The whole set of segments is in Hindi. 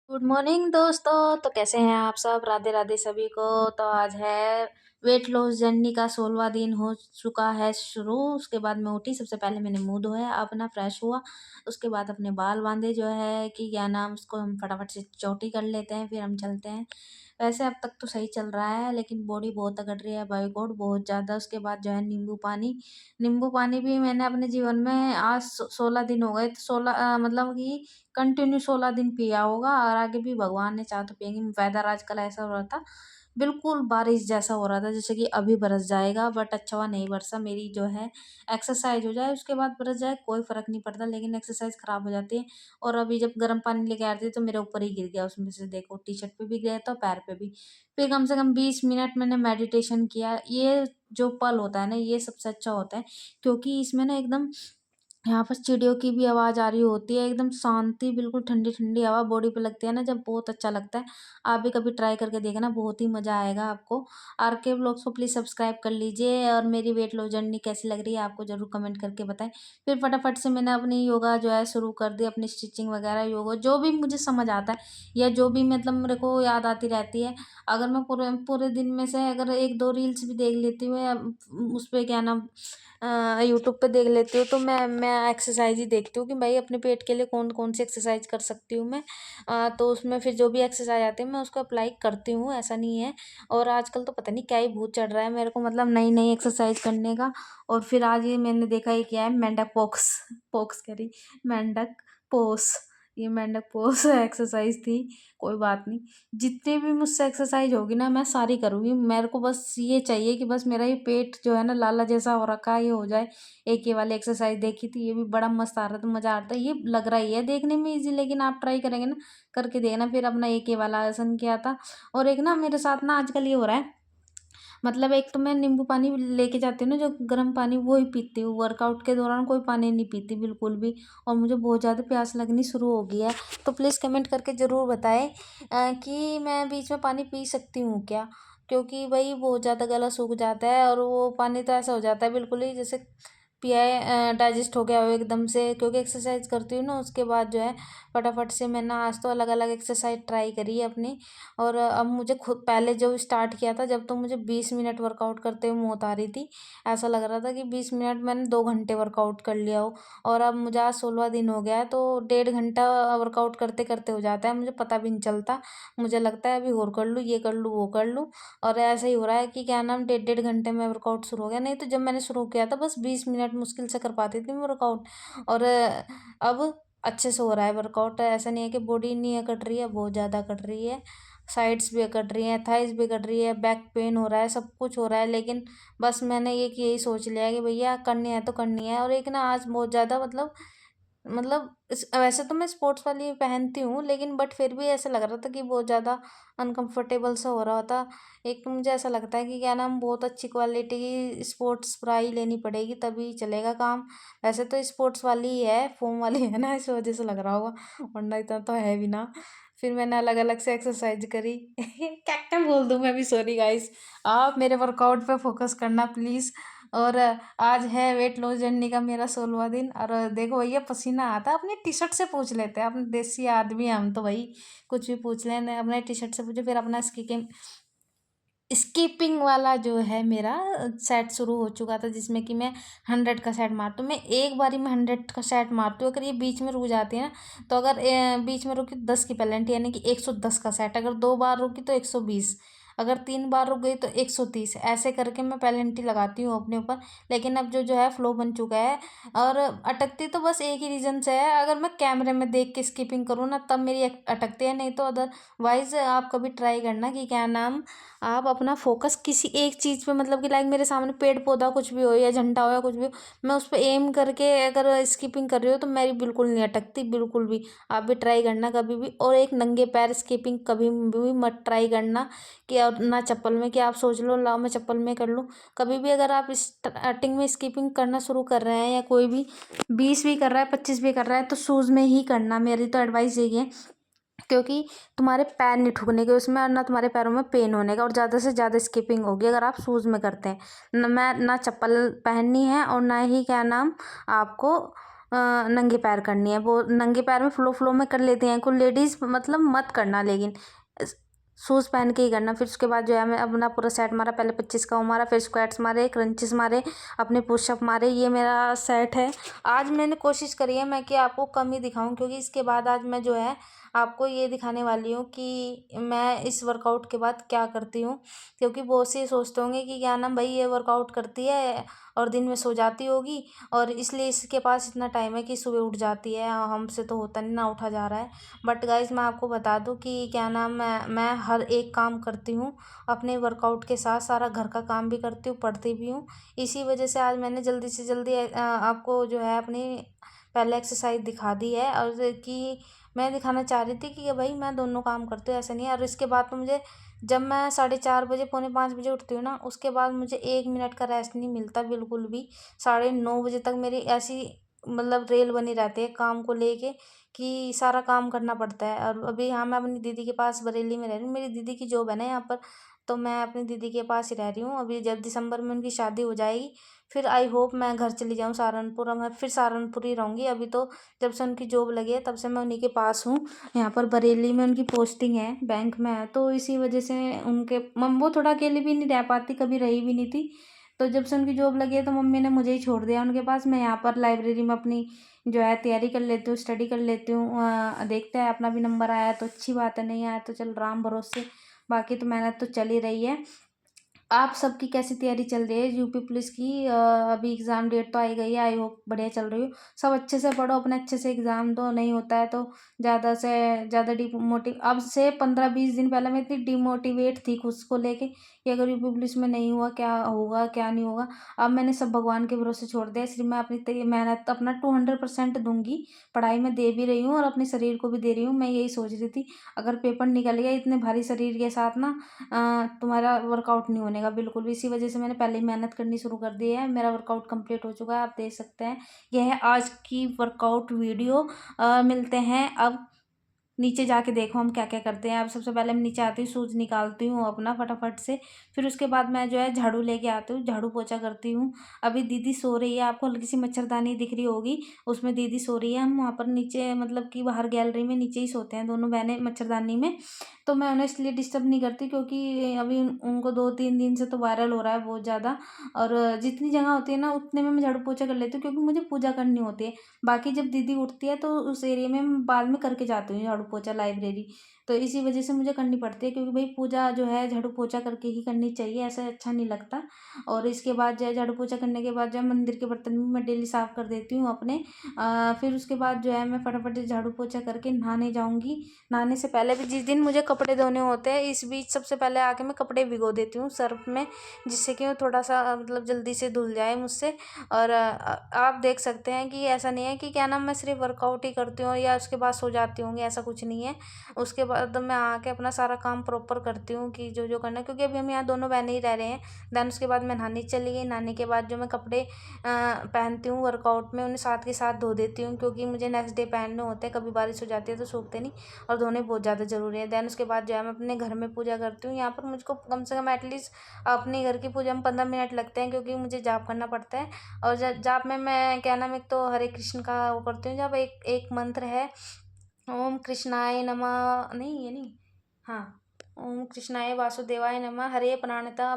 गुड मॉर्निंग दोस्तों। तो कैसे हैं आप सब? राधे राधे सभी को। तो आज है वेट लॉस जर्नी का 16वां दिन हो चुका है शुरू। उसके बाद मैं उठी, सबसे पहले मैंने मुंह धोया, अपना फ्रेश हुआ। उसके बाद अपने बाल बांधे, जो है कि क्या नाम, उसको हम फटाफट से चोटी कर लेते हैं, फिर हम चलते हैं। वैसे अब तक तो सही चल रहा है, लेकिन बॉडी बहुत अकड़ रही है, बाई गॉड बहुत ज़्यादा। उसके बाद जो है नींबू पानी भी मैंने अपने जीवन में आज 16 दिन हो गए, तो 16 मतलब कि कंटिन्यू 16 दिन पिया होगा, और आगे भी भगवान ने चाहा तो पिएंगे। वेदर आजकल ऐसा हो रहा था, बिल्कुल बारिश जैसा हो रहा था, जैसे कि अभी बरस जाएगा, बट अच्छा हुआ नहीं बरसा। मेरी जो है एक्सरसाइज हो जाए, उसके बाद बरस जाए, कोई फर्क नहीं पड़ता, लेकिन एक्सरसाइज खराब हो जाती है। और अभी जब गर्म पानी लेके आ रही थी तो मेरे ऊपर ही गिर गया, उसमें से देखो टी शर्ट पे भी गया था, पैर पे भी। फिर कम से कम 20 मिनट मैंने मेडिटेशन किया। ये जो पल होता है ना, ये सबसे अच्छा होता है, क्योंकि इसमें ना एकदम यहाँ पर चिड़ियों की भी आवाज़ आ रही होती है, एकदम शांति, बिल्कुल ठंडी-ठंडी हवा बॉडी पे लगती है ना जब, बहुत अच्छा लगता है। आप भी कभी ट्राई करके देखना, बहुत ही मज़ा आएगा आपको। आरके व्लॉग्स को प्लीज़ सब्सक्राइब कर लीजिए, और मेरी वेट लॉस जर्नी कैसी लग रही है आपको ज़रूर कमेंट करके बताएँ। फिर फटाफट से मैंने अपनी योगा जो है शुरू कर दी, अपनी स्टिचिंग वगैरह योगा जो भी मुझे समझ आता है, या जो भी मतलब मेरे को याद आती रहती है। अगर मैं पूरे पूरे दिन में से अगर 1-2 रील्स भी देख लेती हूँ, या उस पे क्या नाम यूट्यूब पे देख लेती हूँ, तो मैं एक्सरसाइज ही देखती हूँ कि भाई अपने पेट के लिए कौन कौन सी एक्सरसाइज कर सकती हूँ मैं। तो उसमें फिर जो भी एक्सरसाइज आती है मैं उसको अप्लाई करती हूँ, ऐसा नहीं है। और आजकल तो पता नहीं क्या ही भूत चढ़ रहा है मेरे को, मतलब नई नई एक्सरसाइज करने का। और फिर आज ये मैंने देखा, ये क्या है, मेंढक पॉक्स पॉक्स कह रही, मेंढक पोस। ये मेंढक पोस एक्सरसाइज थी। कोई बात नहीं, जितनी भी मुझसे एक्सरसाइज होगी ना मैं सारी करूँगी। मेरे को बस ये चाहिए कि बस मेरा ये पेट जो है ना लाला जैसा हो रखा है, ये हो जाए। एक ये वाली एक्सरसाइज देखी थी, ये भी बड़ा मस्त आ रहा था, मज़ा आ रहा था। ये लग रहा ही है देखने में ईज़ी, लेकिन आप ट्राई करेंगे ना, करके देखना। फिर अपना एक ये वाला आसन किया था। और एक ना मेरे साथ ना आजकल ये हो रहा है, मतलब एक तो मैं नींबू पानी लेके जाती हूँ ना, जो गर्म पानी, वो ही पीती हूँ। वर्कआउट के दौरान कोई पानी नहीं पीती बिल्कुल भी। और मुझे बहुत ज़्यादा प्यास लगनी शुरू हो गई है। तो प्लीज़ कमेंट करके ज़रूर बताएं कि मैं बीच में पानी पी सकती हूँ क्या? क्योंकि भाई बहुत ज़्यादा गला सूख जाता है, और वो पानी तो ऐसा हो जाता है बिल्कुल ही जैसे पिया है, डाइजेस्ट हो गया हो एकदम से। क्योंकि एक्सरसाइज करती हूँ ना, उसके बाद जो है फटाफट से मैंने आज तो अलग अलग एक्सरसाइज ट्राई करी है अपनी। और अब मुझे खुद, पहले जो स्टार्ट किया था जब, तो मुझे 20 मिनट वर्कआउट करते हुए मौत आ रही थी। ऐसा लग रहा था कि 20 मिनट मैंने 2 घंटे वर्कआउट कर लिया हो। और अब मुझे आज 16वां दिन हो गया है, तो 1.5 घंटा वर्कआउट करते करते हो जाता है, मुझे पता भी नहीं चलता। मुझे लगता है अभी और कर लूँ, ये कर लूँ, वो कर लूँ। और ऐसा ही हो रहा है कि क्या नाम, 1.5 घंटे में वर्कआउट शुरू हो गया। नहीं तो जब मैंने शुरू किया था बस 20 मिनट मुश्किल से कर पाती थी वर्कआउट। और अब अच्छे से हो रहा है वर्कआउट। ऐसा नहीं है कि बॉडी नहीं कट रही है, बहुत ज़्यादा कट रही है। साइड्स भी कट रही हैं, थाइस भी कट रही है, बैक पेन हो रहा है, सब कुछ हो रहा है। लेकिन बस मैंने एक यही सोच लिया है कि भैया करनी है तो करनी है। और एक ना आज बहुत ज़्यादा मतलब वैसे तो मैं स्पोर्ट्स वाली पहनती हूँ, लेकिन बट फिर भी ऐसा लग रहा था कि बहुत ज़्यादा अनकंफर्टेबल सा हो रहा था। एक तो मुझे ऐसा लगता है कि क्या नाम, बहुत अच्छी क्वालिटी की स्पोर्ट्स ब्रा ही लेनी पड़ेगी तभी चलेगा काम। वैसे तो स्पोर्ट्स वाली ही है, फोम वाली है ना, इस वजह से लग रहा होगा, वरना इतना तो है भी ना। फिर मैंने अलग अलग से एक्सरसाइज करी क्या क्या बोल दूँ मैं भी, सॉरी गाइस। आप मेरे वर्कआउट पे फोकस करना प्लीज़। और आज है वेट लॉस जर्नी का मेरा 16वां दिन। और देखो भैया पसीना आता है, अपनी टी शर्ट से पूछ लेते हैं, अपने देसी आदमी हैं हम तो भाई, कुछ भी पूछ लें, अपने टी शर्ट से पूछे। फिर अपना स्कीपिंग वाला जो है मेरा सेट शुरू हो चुका था, जिसमें कि मैं 100 का सेट मारती हूँ। मैं एक बारी में 100 का सेट मारती हूँ। अगर ये बीच में रुक जाती है ना, तो अगर बीच में रुकी 10 की पेनल्टी, यानी कि 110 का सेट। अगर 2 बार रुकी तो 120, अगर 3 बार रुक गई तो 130। ऐसे करके मैं पेनल्टी लगाती हूँ अपने ऊपर। लेकिन अब जो है फ्लो बन चुका है। और अटकती तो बस एक ही रीज़न से है, अगर मैं कैमरे में देख के स्किपिंग करूँ ना तब मेरी अटकती है, नहीं तो अदरवाइज आप कभी ट्राई करना कि क्या नाम, आप अपना फोकस किसी एक चीज़ पे, मतलब कि लाइक मेरे सामने पेड़ पौधा कुछ भी हो, या झंडा हो, या कुछ भी हो, मैं उस पे एम करके अगर स्किपिंग कर रही हो तो मेरी बिल्कुल नहीं अटकती, बिल्कुल भी। आप भी ट्राई करना कभी भी। और एक नंगे पैर स्किपिंग कभी भी मत ट्राई करना, कि और ना चप्पल में, कि आप सोच लो लाओ मैं चप्पल में कर लूँ। कभी भी अगर आप स्टार्टिंग में स्किपिंग करना शुरू कर रहे हैं, या कोई भी 20 भी कर रहा है, 25 भी कर रहा है, तो शूज़ में ही करना, मेरी तो एडवाइस यही है। क्योंकि तुम्हारे पैर नहीं ठुकने के उसमें, और ना तुम्हारे पैरों में पेन होने का, और ज़्यादा से ज़्यादा स्किपिंग होगी अगर आप शूज़ में करते हैं। न मैं ना चप्पल पहननी है, और ना ही क्या नाम आपको नंगे पैर करनी है। वो नंगे पैर में फ़्लो में कर लेते हैं कुछ लेडीज़, मतलब मत करना, लेकिन शूज़ पहन के ही करना। फिर उसके बाद जो है मैं अपना पूरा सेट मारा, पहले 25 का वो मारा, फिर स्क्वाट्स मारे, क्रंचेस मारे, अपने पुशअप मारे। ये मेरा सेट है। आज मैंने कोशिश करी है मैं कि आपको कम ही दिखाऊं, क्योंकि इसके बाद आज मैं जो है आपको ये दिखाने वाली हूँ कि मैं इस वर्कआउट के बाद क्या करती हूँ। क्योंकि बहुत से सोचते होंगे कि क्या नाम भाई ये वर्कआउट करती है और दिन में सो जाती होगी, और इसलिए इसके पास इतना टाइम है कि सुबह उठ जाती है। हमसे तो होता नहीं ना, उठा जा रहा है। बट गाइज मैं आपको बता दूं कि क्या नाम मैं हर एक काम करती हूँ अपने वर्कआउट के साथ, सारा घर का काम भी करती हूँ, पढ़ती भी हूँ। इसी वजह से आज मैंने जल्दी से जल्दी आपको जो है अपनी पहले एक्सरसाइज दिखा दी है, और कि मैं दिखाना चाह रही थी कि भाई मैं दोनों काम करती हूँ, ऐसा नहीं है। और इसके बाद तो मुझे, जब मैं 4:30 बजे 4:45 बजे उठती हूँ ना, उसके बाद मुझे 1 मिनट का रेस्ट नहीं मिलता बिल्कुल भी। 9:30 बजे तक मेरी ऐसी मतलब रेल बनी रहती है काम को लेके कि सारा काम करना पड़ता है। और अभी हाँ, मैं अपनी दीदी के पास बरेली में रह रही हूँ। मेरी दीदी की जॉब है ना यहाँ पर, तो मैं अपनी दीदी के पास ही रह रही हूँ। अभी जब दिसंबर में उनकी शादी हो जाएगी, फिर आई होप मैं घर चली जाऊँ सहारनपुर, और मैं फिर सहारनपुर ही रहूँगी। अभी तो जब से उनकी जॉब लगी है तब से मैं उन्हीं के पास हूँ। यहाँ पर बरेली में उनकी पोस्टिंग है, बैंक में है, तो इसी वजह से उनके वो थोड़ा अकेले भी नहीं रह पाती, कभी रही भी नहीं थी। तो जब से उनकी जॉब लगी है तो मम्मी ने मुझे ही छोड़ दिया उनके पास। मैं यहाँ पर लाइब्रेरी में अपनी जो है तैयारी कर लेती हूँ, स्टडी कर लेती हूँ। देखते हैं अपना भी नंबर आया तो अच्छी बात है, नहीं आया तो चल राम भरोसे। बाकी तो मेहनत तो चल ही रही है। आप सबकी कैसी तैयारी चल रही है यूपी पुलिस की? अभी एग्ज़ाम डेट तो आई गई है, आई होप बढ़िया चल रही हो। सब अच्छे से पढ़ो, अपने अच्छे से एग्ज़ाम दो, नहीं होता है तो ज़्यादा से ज़्यादा डिमोटिव। अब से 15-20 दिन पहले मैं इतनी डिमोटिवेट थी खुद को लेके कि अगर यूपी पुलिस में नहीं हुआ क्या होगा क्या नहीं होगा। अब मैंने सब भगवान के भरोसे छोड़ दिया, इसलिए मैं अपनी मेहनत अपना 200% दूंगी। पढ़ाई में दे भी रही हूँ और अपने शरीर को भी दे रही हूँ। मैं यही सोच रही थी, अगर पेपर निकल गया इतने भारी शरीर के साथ ना, तुम्हारा वर्कआउट नहीं होने का बिल्कुल भी। इसी वजह से मैंने पहले ही मेहनत करनी शुरू कर दी है। मेरा वर्कआउट कंप्लीट हो चुका है, आप देख सकते हैं। यह है आज की वर्कआउट वीडियो। मिलते हैं अब। नीचे जाके देखो हम क्या क्या करते हैं। अब सबसे पहले मैं नीचे आती हूँ, शूज निकालती हूँ अपना फटाफट से। फिर उसके बाद मैं जो है झाड़ू लेके आती हूँ, झाड़ू पोछा करती हूँ। अभी दीदी सो रही है, आपको हल्की सी मच्छरदानी दिख रही होगी, उसमें दीदी सो रही है। हम वहाँ पर नीचे मतलब कि बाहर गैलरी में नीचे ही सोते हैं दोनों बहनें मच्छरदानी में। तो मैं उन्हें इसलिए डिस्टर्ब नहीं करती, क्योंकि अभी उनको 2-3 दिन से तो वायरल हो रहा है बहुत ज़्यादा। और जितनी जगह होती है ना उतने में मैं झाड़ू पोछा कर लेती हूँ, क्योंकि मुझे पूजा करनी होती है। बाकी जब दीदी उठती है तो उस एरिया में मैं बाद में करके जाती हूँ झाड़ू पोछा, लाइब्रेरी। तो इसी वजह से मुझे करनी पड़ती है, क्योंकि भाई पूजा जो है झाड़ू पोछा करके ही करनी चाहिए, ऐसा अच्छा नहीं लगता। और इसके बाद जो है झाड़ू पोछा करने के बाद जो है मंदिर के बर्तन भी मैं डेली साफ़ कर देती हूँ अपने। फिर उसके बाद जो है मैं फटाफट से झाड़ू पोछा करके नहाने जाऊँगी। नहाने से पहले भी जिस दिन मुझे कपड़े धोने होते हैं, इस बीच सबसे पहले आके मैं कपड़े भिगो देती हूँ सर्फ में, जिससे कि वो थोड़ा सा मतलब जल्दी से धुल जाए मुझसे। और आप देख सकते हैं कि ऐसा नहीं है कि क्या नाम मैं सिर्फ वर्कआउट ही करती हूँ या उसके बाद सो जाती हूँ, ऐसा कुछ नहीं है। उसके बाद मैं आके अपना सारा काम प्रॉपर करती हूँ कि जो जो करना है, क्योंकि अभी हम यहाँ दोनों बहनें ही रह रहे हैं। देन उसके बाद मैं नहाने चली गई। नहाने के बाद जो मैं कपड़े पहनती हूँ वर्कआउट में, उन्हें साथ के साथ धो देती हूँ, क्योंकि मुझे नेक्स्ट डे पहनने होते हैं। कभी बारिश हो जाती है तो सूखते नहीं, और धोने बहुत ज़्यादा ज़रूरी है। देन उसके बाद जो है मैं अपने घर में पूजा करती हूँ। यहाँ पर मुझको कम से कम एटलीस्ट अपने घर की पूजा में 15 मिनट लगते हैं, क्योंकि मुझे जाप करना पड़ता है। और जाप में मैं क्या नाम, एक तो हरे कृष्ण का वो करती हूँ। जब एक एक मंत्र है, ओम कृष्णाय नमः, नहीं ये नहीं, हाँ, ओम कृष्णाय वासुदेवाय नमः, हरे प्राणता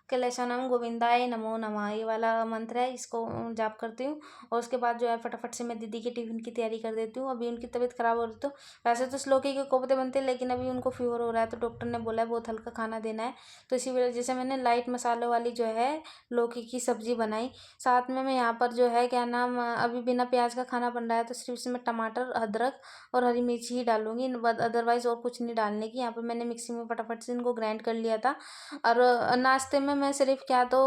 कलेशानम गोविंदाय नमो नमः, ये वाला मंत्र है, इसको जाप करती हूँ। और उसके बाद जो है फटाफट से मैं दीदी के टिफ़िन की तैयारी कर देती हूँ। अभी उनकी तबीयत ख़राब हो रही, तो वैसे तो स्लोकी के कोफ्ते बनते हैं, लेकिन अभी उनको फीवर हो रहा है, तो डॉक्टर ने बोला है बहुत हल्का खाना देना है। तो इसी वजह से मैंने लाइट मसालों वाली जो है लौकी की सब्ज़ी बनाई। साथ में मैं यहाँ पर जो है क्या नाम, अभी बिना प्याज का खाना बन रहा है, तो सिर्फ इसमें टमाटर, अदरक और हरी मिर्ची ही डालूंगी, अदरवाइज़ और कुछ नहीं डालने की। यहाँ पर मैंने मिक्सी में फटाफट से इनको ग्राइंड कर लिया था। और नाश्ते में मैं सिर्फ क्या तो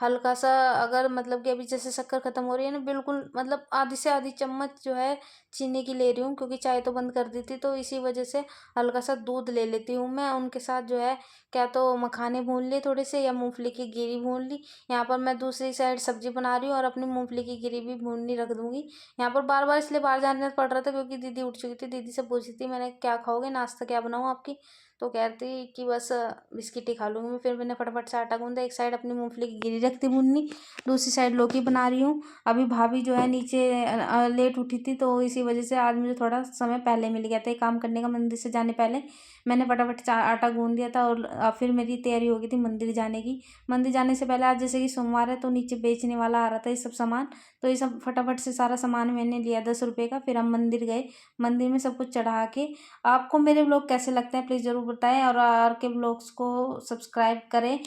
हल्का सा, अगर मतलब कि अभी जैसे शक्कर ख़त्म हो रही है ना, बिल्कुल मतलब आधी से आधी चम्मच जो है चीनी की ले रही हूँ, क्योंकि चाय तो बंद कर दी थी, तो इसी वजह से हल्का सा दूध ले लेती हूँ मैं। उनके साथ जो है क्या तो मखाने भून लिए थोड़े से, या मूँगफली की गिरी भून ली। यहाँ पर मैं दूसरी साइड सब्ज़ी बना रही हूँ और अपनी मूँगफली की गिरी भी भूननी रख दूँगी। यहाँ पर बार-बार इसलिए बाहर जाना पड़ रहा था क्योंकि दीदी उठ चुकी थी। दीदी से पूछी थी मैंने, क्या खाओगे, नाश्ता क्या बनाऊँ आपकी? तो कह रही थी कि बस बिस्किट ही खा लूँगी मैं। फिर मैंने फटाफट से आटा गूँधा, एक साइड अपनी मूँगफली की गिरी रख दी भूननी, दूसरी साइड लौकी बना रही हूँ। अभी भाभी जो है नीचे लेट उठी थी, तो इसी वजह से आज मुझे थोड़ा समय पहले मिल गया था ये काम करने का। मंदिर से जाने पहले मैंने फटाफट आटा गूँध दिया था, और फिर मेरी तैयारी हो गई थी मंदिर जाने की। मंदिर जाने से पहले आज जैसे कि सोमवार है, तो नीचे बेचने वाला आ रहा था ये सब सामान, तो ये सब फटाफट से सारा सामान मैंने लिया 10 रुपये का। फिर हम मंदिर गए, मंदिर में सब कुछ चढ़ा के। आपको मेरे व्लॉग कैसे लगते हैं प्लीज़ ज़रूर बताएं, और के व्लॉग्स को सब्सक्राइब करें।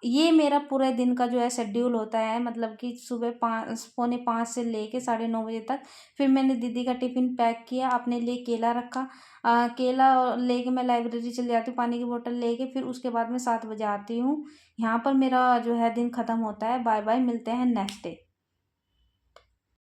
ये मेरा पूरे दिन का जो है शेड्यूल होता है, मतलब कि सुबह 5 पौने 5 से लेके 9:30 बजे तक। फिर मैंने दीदी का टिफ़िन पैक किया, अपने लिए केला रखा। केला लेके मैं लाइब्रेरी चली जाती हूँ, पानी की बोतल लेके। फिर उसके बाद मैं 7 बजे आती हूँ। यहाँ पर मेरा जो है दिन ख़त्म होता है। बाय बाय, मिलते हैं नेक्स्ट डे।